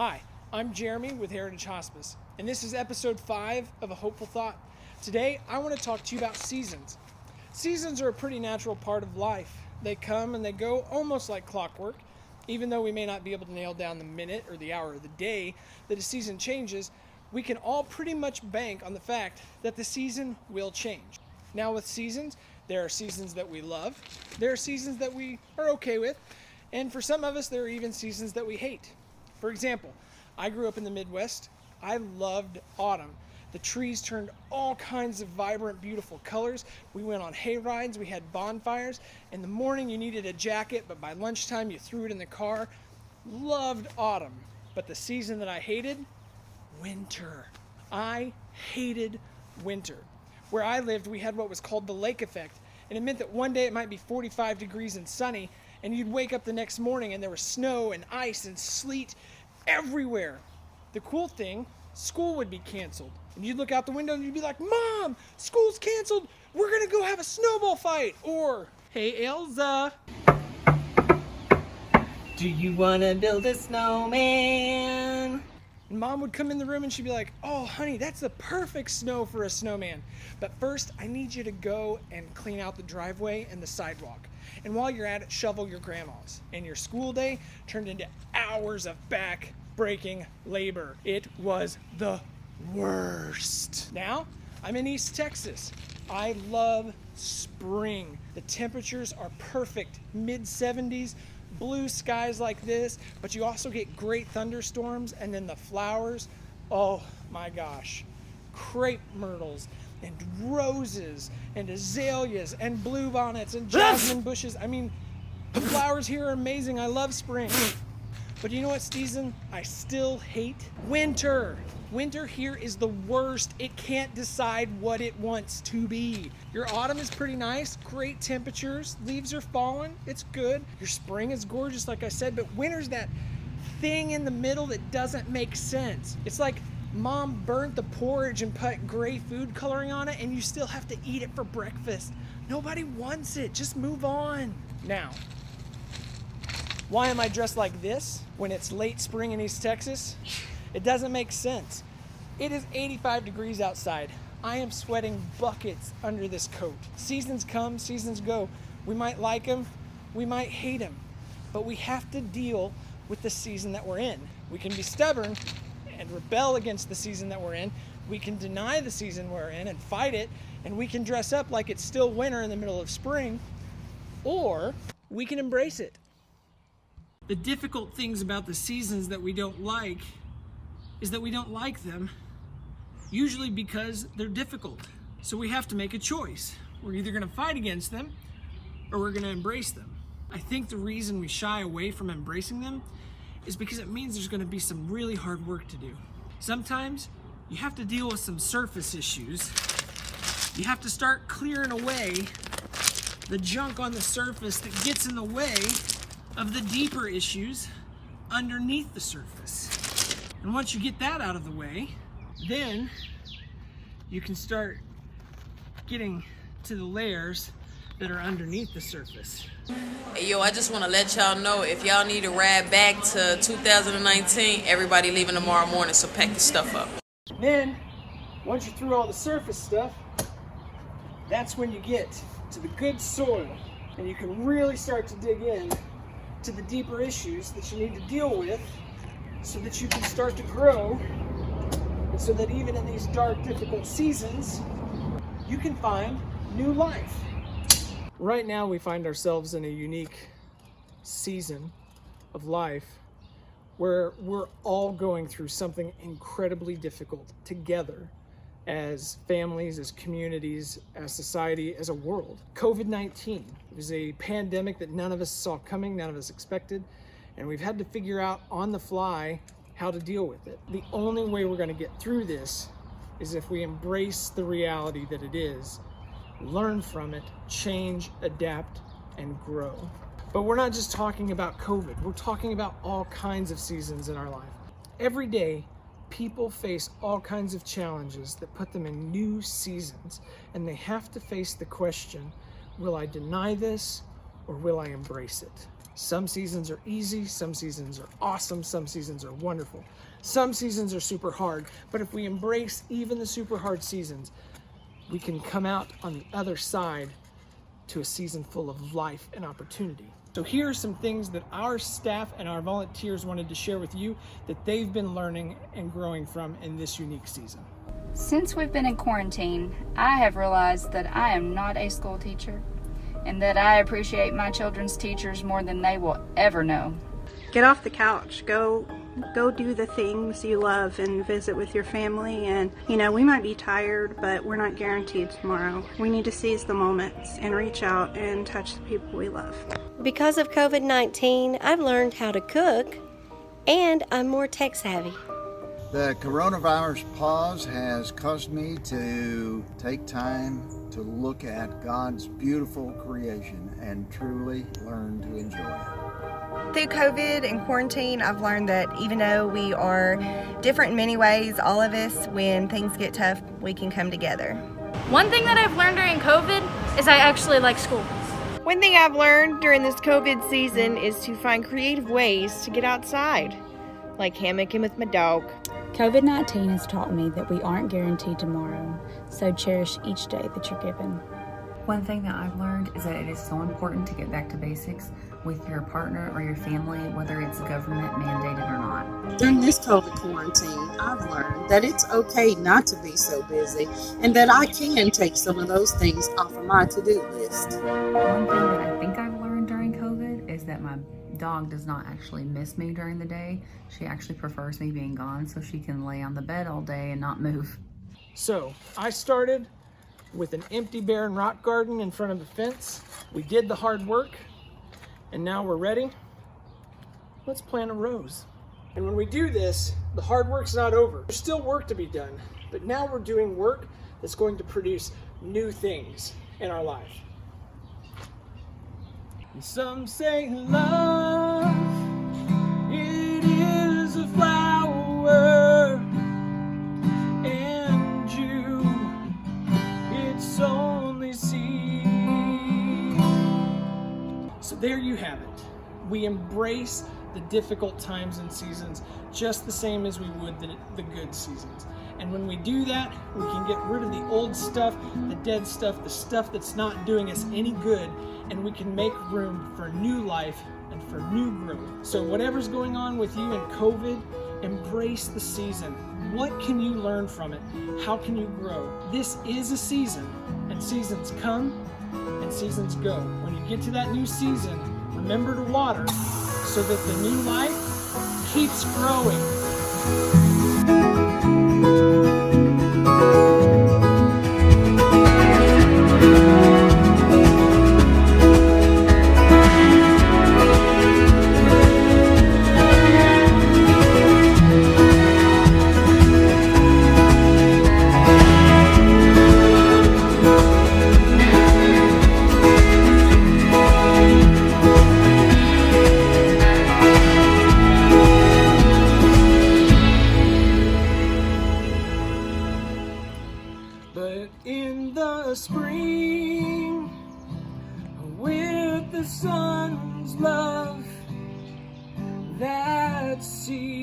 Hi, I'm Jeremy with Heritage Hospice, and this is episode 5 of A Hopeful Thought. Today, I want to talk to you about seasons. Seasons are a pretty natural part of life. They come and they go almost like clockwork. Even though we may not be able to nail down the minute or the hour of the day that a season changes, we can all pretty much bank on the fact that the season will change. Now with seasons, there are seasons that we love, there are seasons that we are okay with, and for some of us, there are even seasons that we hate. For example, I grew up in the Midwest. I loved autumn. The trees turned all kinds of vibrant, beautiful colors. We went on hay rides, we had bonfires. In the morning you needed a jacket, but by lunchtime you threw it in the car. Loved autumn. But the season that I hated? Winter. I hated winter. Where I lived, we had what was called the lake effect. And it meant that one day it might be 45 degrees and sunny, and you'd wake up the next morning and there was snow and ice and sleet everywhere. The cool thing, school would be canceled. And you'd look out the window and you'd be like, Mom, school's canceled. We're going to go have a snowball fight. Or, hey, Elsa, do you want to build a snowman? And Mom would come in the room and she'd be like, oh, honey, that's the perfect snow for a snowman. But first, I need you to go and clean out the driveway and the sidewalk. And while you're at it, shovel your grandma's. And your school day turned into hours of back-breaking labor. It was the worst. Now, I'm in East Texas. I love spring. The temperatures are perfect, mid-70s, blue skies like this, but you also get great thunderstorms, and then the flowers, oh my gosh, crepe myrtles and roses and azaleas and bluebonnets and jasmine bushes. I mean, the flowers here are amazing. I love spring. But you know what season I still hate? Winter. Winter here is the worst. It can't decide what it wants to be. Your autumn is pretty nice, great temperatures, leaves are falling, it's good. Your spring is gorgeous, like I said, but winter's that thing in the middle that doesn't make sense. It's like Mom burnt the porridge and put gray food coloring on it, and you still have to eat it for breakfast. Nobody wants it, just move on. Now, why am I dressed like this when it's late spring in East Texas? It doesn't make sense. It is 85 degrees outside. I am sweating buckets under this coat. Seasons come, seasons go. We might like them, we might hate them, but we have to deal with the season that we're in. We can be stubborn and rebel against the season that we're in. We can deny the season we're in and fight it, and we can dress up like it's still winter in the middle of spring, or we can embrace it. The difficult things about the seasons that we don't like is that we don't like them, usually because they're difficult. So we have to make a choice. We're either gonna fight against them or we're gonna embrace them. I think the reason we shy away from embracing them is because it means there's gonna be some really hard work to do. Sometimes you have to deal with some surface issues. You have to start clearing away the junk on the surface that gets in the way of the deeper issues underneath the surface. And once you get that out of the way, then you can start getting to the layers that are underneath the surface. Hey, yo, I just want to let y'all know, if y'all need a ride back to 2019, everybody leaving tomorrow morning, so pack your stuff up. Then, once you're through all the surface stuff, that's when you get to the good soil, and you can really start to dig in to the deeper issues that you need to deal with so that you can start to grow, and so that even in these dark, difficult seasons, you can find new life. Right now, we find ourselves in a unique season of life where we're all going through something incredibly difficult together as families, as communities, as society, as a world. COVID-19 was a pandemic that none of us saw coming, none of us expected, and we've had to figure out on the fly how to deal with it. The only way we're going to get through this is if we embrace the reality that it is, learn from it, change, adapt, and grow. But we're not just talking about COVID, we're talking about all kinds of seasons in our life. Every day, people face all kinds of challenges that put them in new seasons, and they have to face the question, will I deny this or will I embrace it? Some seasons are easy, some seasons are awesome, some seasons are wonderful. Some seasons are super hard, but if we embrace even the super hard seasons, we can come out on the other side to a season full of life and opportunity. So here are some things that our staff and our volunteers wanted to share with you that they've been learning and growing from in this unique season. Since we've been in quarantine, I have realized that I am not a school teacher and that I appreciate my children's teachers more than they will ever know. Get off the couch. Go do the things you love and visit with your family. And, we might be tired, but we're not guaranteed tomorrow. We need to seize the moments and reach out and touch the people we love. Because of COVID-19, I've learned how to cook, and I'm more tech savvy. The coronavirus pause has caused me to take time to look at God's beautiful creation and truly learn to enjoy it. Through COVID and quarantine, I've learned that even though we are different in many ways, all of us, when things get tough, we can come together. One thing that I've learned during COVID is I actually like school. One thing I've learned during this COVID season is to find creative ways to get outside, like hammocking with my dog. COVID-19 has taught me that we aren't guaranteed tomorrow, so cherish each day that you're given. One thing that I've learned is that it is so important to get back to basics with your partner or your family, whether it's government mandated or not. During this COVID quarantine, I've learned that it's okay not to be so busy and that I can take some of those things off of my to-do list. One thing that I think I've learned during COVID is that my dog does not actually miss me during the day. She actually prefers me being gone so she can lay on the bed all day and not move. So I started with an empty barren rock garden in front of the fence. We did the hard work, and now we're ready. Let's plant a rose. And when we do this, the hard work's not over. There's still work to be done, but now we're doing work that's going to produce new things in our life. And some say love, it is a flower, and you, it's only seed. So there you have it. We embrace the difficult times and seasons just the same as we would the good seasons. And when we do that, we can get rid of the old stuff, the dead stuff, the stuff that's not doing us any good, and we can make room for new life and for new growth. So whatever's going on with you in COVID, embrace the season. What can you learn from it? How can you grow? This is a season, and seasons come and seasons go. When you get to that new season, remember to water so that the new life keeps growing. But in the spring, with the sun's love, that seed